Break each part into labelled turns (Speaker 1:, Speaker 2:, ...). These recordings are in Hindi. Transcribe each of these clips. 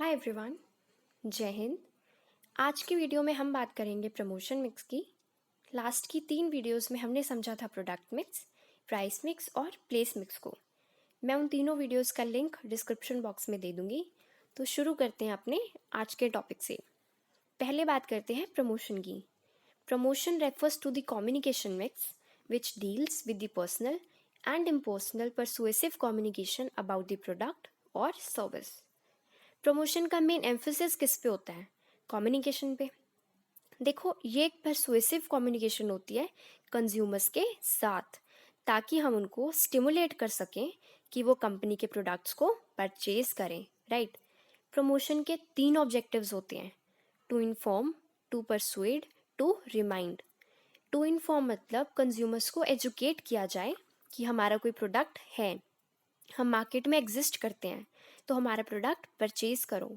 Speaker 1: हाय एवरीवन, जय हिंद। आज की वीडियो में हम बात करेंगे प्रमोशन मिक्स की। लास्ट की 3 वीडियोस में हमने समझा था प्रोडक्ट मिक्स, प्राइस मिक्स और प्लेस मिक्स को। मैं उन तीनों वीडियोस का लिंक डिस्क्रिप्शन बॉक्स में दे दूंगी। तो शुरू करते हैं अपने आज के टॉपिक से। पहले बात करते हैं प्रमोशन की। Promotion refers to the communication mix which deals with the personal and impersonal persuasive communication about the product or service। Promotion का मेन एम्फोसिस किस पे होता है? कम्युनिकेशन पे। देखो, ये एक परसुएसिव कम्युनिकेशन होती है कंज्यूमर्स के साथ, ताकि हम उनको स्टिमुलेट कर सकें कि वो कंपनी के प्रोडक्ट्स को परचेज करें, राइट। प्रमोशन के 3 ऑब्जेक्टिव्स होते हैं: to inform, to persuade, to remind. To inform मतलब कंज्यूमर्स को एजुकेट किया जाए कि हमारा कोई प्रोडक्ट है, हम मार्केट में एग्जिस्ट करते हैं, तो हमारा प्रोडक्ट परचेज करो।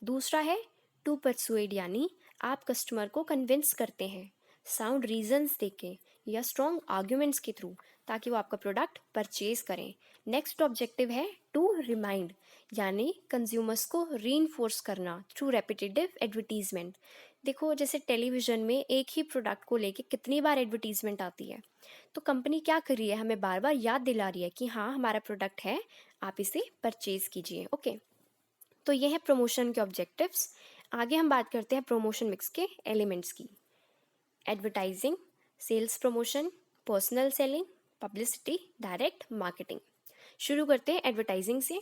Speaker 1: दूसरा है टू परसुएड, यानी आप कस्टमर को कन्विंस करते हैं साउंड रीजंस देके या स्ट्रॉन्ग आर्ग्यूमेंट्स के थ्रू, ताकि वो आपका प्रोडक्ट परचेज करें। नेक्स्ट ऑब्जेक्टिव है टू रिमाइंड, यानी कंज्यूमर्स को रीइंफोर्स करना थ्रू रेपिटेटिव एडवर्टीजमेंट। देखो, जैसे टेलीविज़न में एक ही प्रोडक्ट को लेके कितनी बार एडवर्टीजमेंट आती है, तो कंपनी क्या कर रही है, हमें बार बार याद दिला रही है कि हाँ, हमारा प्रोडक्ट है, आप इसे परचेज कीजिए। ओके, तो ये है प्रमोशन के ऑब्जेक्टिव्स। आगे हम बात करते हैं प्रमोशन मिक्स के एलिमेंट्स की। Advertising, sales promotion, personal selling, publicity, direct marketing. शुरू करते हैं एडवर्टाइजिंग से।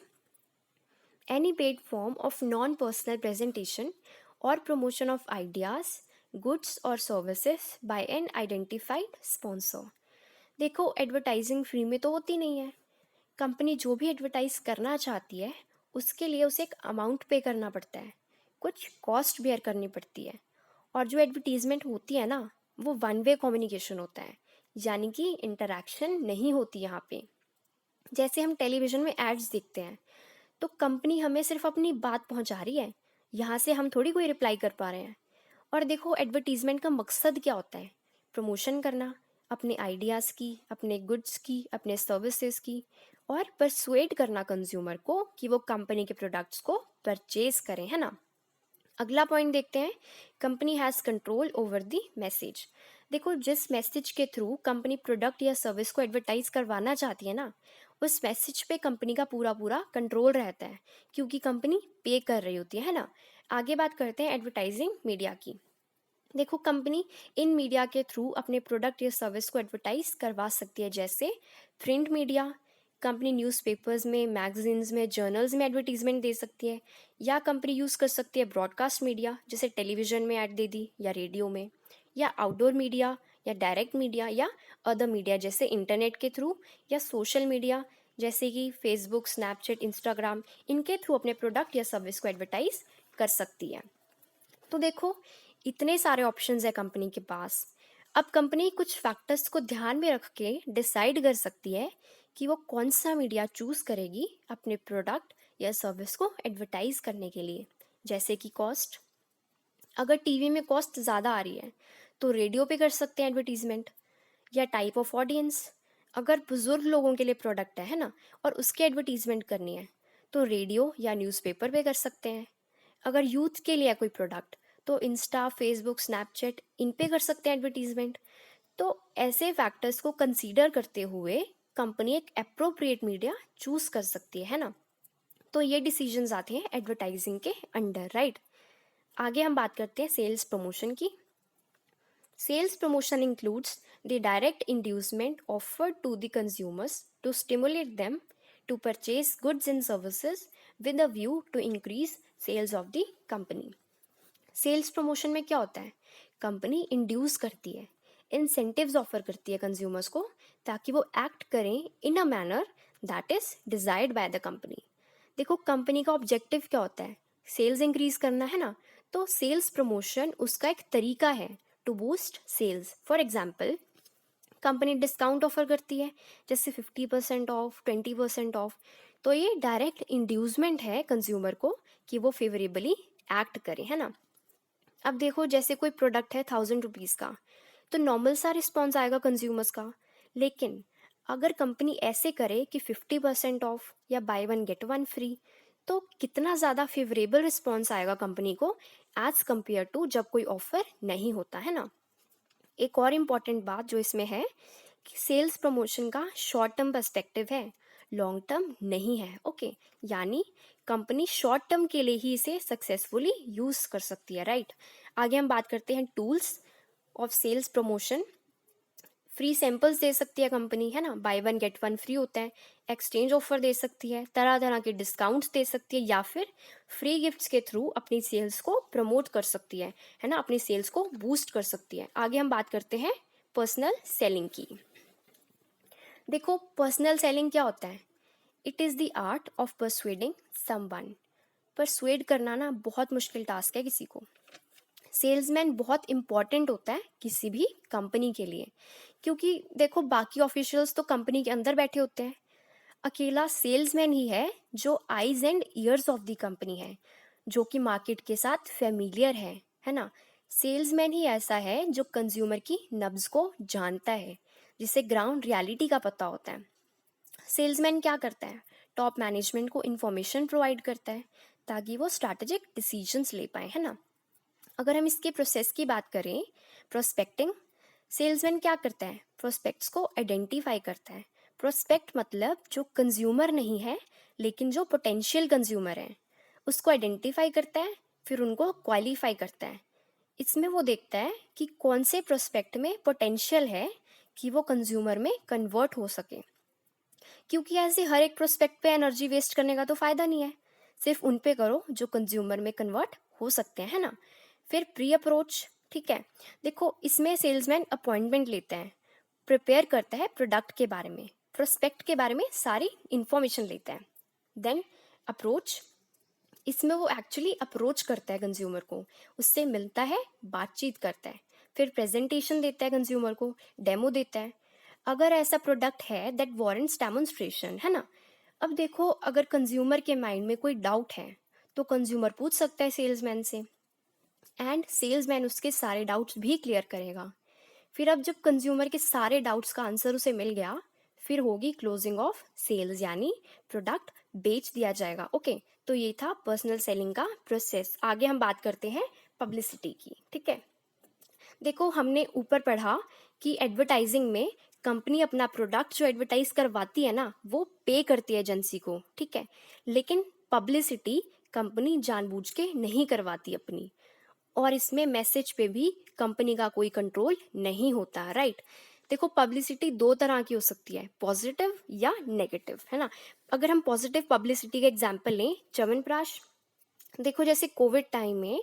Speaker 1: Any paid form of non personal presentation और प्रमोशन ऑफ आइडियाज, गुड्स और services by an identified sponsor. देखो, एडवर्टाइजिंग फ्री में तो होती नहीं है। कंपनी जो भी एडवर्टाइज करना चाहती है, उसके लिए उसे एक अमाउंट पे करना पड़ता है, कुछ कॉस्ट बेयर करनी पड़ती है। और जो एडवर्टीजमेंट होती है ना, वो वन वे कम्युनिकेशन होता है, यानी कि इंटरैक्शन नहीं होती यहाँ पे। जैसे हम टेलीविज़न में एड्स देखते हैं, तो कंपनी हमें सिर्फ अपनी बात पहुँचा रही है, यहाँ से हम थोड़ी कोई रिप्लाई कर पा रहे हैं। और देखो, एडवर्टीजमेंट का मकसद क्या होता है? प्रमोशन करना अपने आइडियाज़ की, अपने गुड्स की, अपने सर्विसेज की, और परसुएड करना कंज्यूमर को कि वो कंपनी के प्रोडक्ट्स को परचेज करें, है ना। अगला पॉइंट देखते हैं, company has control over the message. देखो, जिस मैसेज के थ्रू कंपनी प्रोडक्ट या सर्विस को एडवर्टाइज करवाना चाहती है ना, उस मैसेज पे कंपनी का पूरा पूरा कंट्रोल रहता है, क्योंकि कंपनी पे कर रही होती है ना। आगे बात करते हैं एडवर्टाइजिंग मीडिया की। देखो, कंपनी इन मीडिया के थ्रू अपने प्रोडक्ट या सर्विस को एडवर्टाइज करवा सकती है, जैसे प्रिंट मीडिया, कंपनी न्यूज़पेपर्स में, मैगजीन्स में, जर्नल्स में एडवर्टीजमेंट दे सकती है। या कंपनी यूज़ कर सकती है ब्रॉडकास्ट मीडिया, जैसे टेलीविज़न में ऐड दे दी या रेडियो में। या आउटडोर मीडिया या डायरेक्ट मीडिया या अदर मीडिया, जैसे इंटरनेट के थ्रू या सोशल मीडिया, जैसे कि फेसबुक, स्नैपचैट, इंस्टाग्राम, इनके थ्रू अपने प्रोडक्ट या सर्विस को एडवर्टाइज कर सकती है। तो देखो, इतने सारे ऑप्शंस है कंपनी के पास। अब कंपनी कुछ फैक्टर्स को ध्यान में रख के डिसाइड कर सकती है कि वो कौन सा मीडिया चूज करेगी अपने प्रोडक्ट या सर्विस को एडवर्टाइज करने के लिए। जैसे कि कॉस्ट, अगर टीवी में कॉस्ट ज़्यादा आ रही है, तो रेडियो पे कर सकते हैं एडवर्टीजमेंट। या टाइप ऑफ ऑडियंस, अगर बुजुर्ग लोगों के लिए प्रोडक्ट है ना, और उसकी एडवर्टीजमेंट करनी है, तो रेडियो या न्यूज़पेपर पे कर सकते हैं। अगर यूथ के लिए है कोई प्रोडक्ट, तो इंस्टा, फेसबुक, स्नैपचैट, इन पे कर सकते हैं एडवर्टीजमेंट। तो ऐसे फैक्टर्स को कंसीडर करते हुए कंपनी एक अप्रोप्रिएट मीडिया चूज कर सकती है ना। तो ये डिसीजंस आते हैं एडवर्टाइजिंग के अंडर, राइट। आगे हम बात करते हैं सेल्स प्रमोशन की। Sales promotion includes the direct inducement offered to the consumers to stimulate them to purchase goods and services with a view to increase sales of the company. Sales promotion में क्या होता है? कंपनी इंड्यूस करती है, इंसेंटिव्स ऑफर करती है कंज्यूमर्स को, ताकि वो एक्ट करें in a manner that is desired by the company. देखो, कंपनी का ऑब्जेक्टिव क्या होता है? सेल्स इंक्रीज करना, है ना। तो सेल्स प्रमोशन उसका एक तरीका है to boost sales. For example, company discount offer करती है, जैसे 50% ऑफ, 20% ऑफ। तो ये डायरेक्ट इंड्यूसमेंट है कंज्यूमर को कि वो फेवरेबली एक्ट करे, है ना। अब देखो, जैसे कोई प्रोडक्ट है 1000 रुपीज़ का, तो नॉर्मल सा रिस्पॉन्स आएगा कंज्यूमर्स का। लेकिन अगर कंपनी ऐसे करे कि 50% ऑफ या bye one get one free, तो कितना ज़्यादा फेवरेबल रिस्पॉन्स आएगा कंपनी को एज कम्पेयर टू जब कोई ऑफर नहीं होता है ना। एक और इम्पॉर्टेंट बात जो इसमें है कि सेल्स प्रमोशन का शॉर्ट टर्म पर्सपेक्टिव है, लॉन्ग टर्म नहीं है। ओके, यानी कंपनी शॉर्ट टर्म के लिए ही इसे सक्सेसफुली यूज़ कर सकती है, राइट। आगे हम बात करते हैं tools of sales promotion. Free samples दे सकती है कंपनी, है ना, buy one get one free होता है। एक्सचेंज ऑफर दे सकती है, तरह तरह के डिस्काउंट्स दे सकती है, या फिर फ्री गिफ्ट्स के थ्रू अपनी सेल्स को प्रमोट कर सकती है ना, अपनी सेल्स को बूस्ट कर सकती है। आगे हम बात करते हैं पर्सनल सेलिंग की। देखो, पर्सनल सेलिंग क्या होता है? It is the art of persuading someone. Persuade करना ना बहुत मुश्किल टास्क है किसी को। सेल्समैन बहुत इंपॉर्टेंट होता है किसी भी कंपनी के लिए, क्योंकि देखो बाकी ऑफिशियल्स तो कंपनी के अंदर बैठे होते हैं, अकेला सेल्समैन ही है जो eyes and years of the company है, जो कि मार्केट के साथ फेमिलियर है ना। सेल्समैन ही ऐसा है जो कंज्यूमर की नब्ज को जानता है, जिसे ग्राउंड रियलिटी का पता होता है। सेल्समैन क्या करता है? टॉप मैनेजमेंट को इन्फॉर्मेशन प्रोवाइड करता है ताकि वो स्ट्रैटेजिक डिसीजंस ले पाए, है ना। अगर हम इसके प्रोसेस की बात करें, प्रोस्पेक्टिंग, सेल्समैन क्या करता है? प्रोस्पेक्ट्स को आइडेंटिफाई करता है। प्रोस्पेक्ट मतलब जो कंज्यूमर नहीं है लेकिन जो पोटेंशियल कंज्यूमर है, उसको आइडेंटिफाई करता है, फिर उनको क्वालिफाई करता है। इसमें वो देखता है कि कौन से प्रोस्पेक्ट में पोटेंशियल है कि वो कंज्यूमर में कन्वर्ट हो सके, क्योंकि ऐसे हर एक प्रोस्पेक्ट पे एनर्जी वेस्ट करने का तो फायदा नहीं है। सिर्फ उन पे करो जो कंज्यूमर में कन्वर्ट हो सकते हैं, है ना। फिर प्री अप्रोच, ठीक है। देखो, इसमें सेल्समैन अपॉइंटमेंट लेता है, प्रिपेयर करता है प्रोडक्ट के बारे में, प्रोस्पेक्ट के बारे में सारी इंफॉर्मेशन लेता है। देन अप्रोच, इसमें वो एक्चुअली अप्रोच करता है कंज्यूमर को, उससे मिलता है, बातचीत करता है। फिर प्रेजेंटेशन देता है कंज्यूमर को, डेमो देता है, अगर ऐसा प्रोडक्ट है दैट वारंट्स डेमोन्स्ट्रेशन, है ना। अब देखो, अगर कंज्यूमर के माइंड में कोई डाउट है तो कंज्यूमर पूछ सकता है सेल्समैन से, एंड सेल्समैन उसके सारे डाउट्स भी क्लियर करेगा। फिर अब जब कंज्यूमर के सारे डाउट्स का आंसर उसे मिल गया, फिर होगी क्लोजिंग ऑफ सेल्स, यानी प्रोडक्ट बेच दिया जाएगा। ओके, तो ये था पर्सनल सेलिंग का प्रोसेस। आगे हम बात करते हैं पब्लिसिटी की, ठीक है। देखो, हमने ऊपर पढ़ा कि एडवर्टाइजिंग में कंपनी अपना प्रोडक्ट जो एडवर्टाइज करवाती है ना, वो पे करती है एजेंसी को, ठीक है। लेकिन पब्लिसिटी कंपनी जानबूझ के नहीं करवाती अपनी, और इसमें मैसेज पे भी कंपनी का कोई कंट्रोल नहीं होता, राइट। देखो, पब्लिसिटी दो तरह की हो सकती है, पॉजिटिव या नेगेटिव, है ना। अगर हम पॉजिटिव पब्लिसिटी का एग्जांपल लें, च्यवनप्राश। देखो, जैसे कोविड टाइम में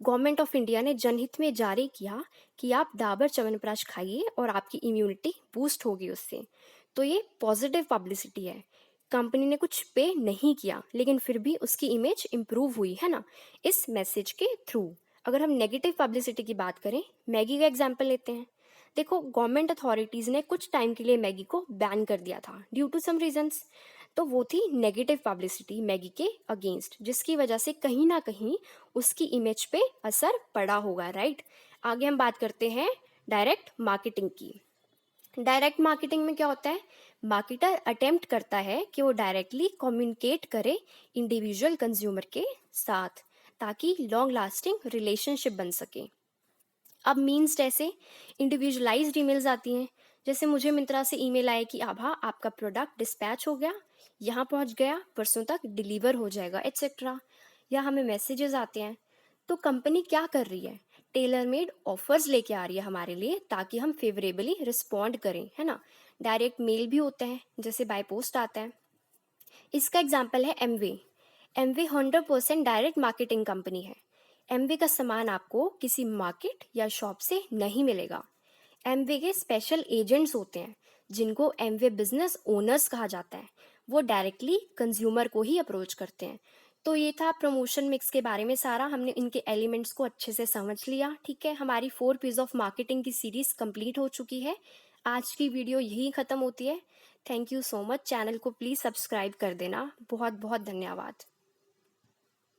Speaker 1: गवर्नमेंट ऑफ इंडिया ने जनहित में जारी किया कि आप डाबर च्यवनप्राश खाइए और आपकी इम्यूनिटी बूस्ट होगी उससे। तो ये पॉजिटिव पब्लिसिटी है, कंपनी ने कुछ पे नहीं किया लेकिन फिर भी उसकी इमेज इम्प्रूव हुई, है ना, इस मैसेज के थ्रू। अगर हम नेगेटिव पब्लिसिटी की बात करें, मैगी का एग्जाम्पल लेते हैं। देखो, गवर्नमेंट अथॉरिटीज़ ने कुछ टाइम के लिए मैगी को बैन कर दिया था ड्यू टू सम रीजंस। तो वो थी नेगेटिव पब्लिसिटी मैगी के अगेंस्ट, जिसकी वजह से कहीं ना कहीं उसकी इमेज पे असर पड़ा होगा, राइट। आगे हम बात करते हैं डायरेक्ट मार्केटिंग की। डायरेक्ट मार्केटिंग में क्या होता है? मार्केटर अटेम्प्ट करता है कि वो डायरेक्टली कम्युनिकेट करे इंडिविजुअल कंज्यूमर के साथ, ताकि लॉन्ग लास्टिंग रिलेशनशिप बन सके। अब मीन्स जैसे इंडिविजुअलाइज्ड ईमेल्स आती हैं, जैसे मुझे मिंत्रा से ईमेल आए कि आभा, आपका प्रोडक्ट डिस्पैच हो गया, यहाँ पहुँच गया, परसों तक डिलीवर हो जाएगा, एट्सेट्रा। या हमें मैसेजेस आते हैं, तो कंपनी क्या कर रही है? टेलर मेड ऑफर्स लेके आ रही है हमारे लिए, ताकि हम फेवरेबली रिस्पॉन्ड करें, है ना। डायरेक्ट मेल भी होते हैं, जैसे बाय पोस्ट आता है। इसका एग्जाम्पल है Amway. Amway 100% direct marketing company है। एमवे का सामान आपको किसी मार्केट या शॉप से नहीं मिलेगा। एमवे के स्पेशल एजेंट्स होते हैं, जिनको एमवे बिजनेस ओनर्स कहा जाता है। वो डायरेक्टली कंज्यूमर को ही अप्रोच करते हैं। तो ये था प्रमोशन मिक्स के बारे में सारा, हमने इनके एलिमेंट्स को अच्छे से समझ लिया, ठीक है। हमारी 4 पीस ऑफ मार्केटिंग की सीरीज कंप्लीट हो चुकी है। आज की वीडियो यही ख़त्म होती है। Thank you so much. Channel को प्लीज़ सब्सक्राइब कर देना। बहुत बहुत धन्यवाद।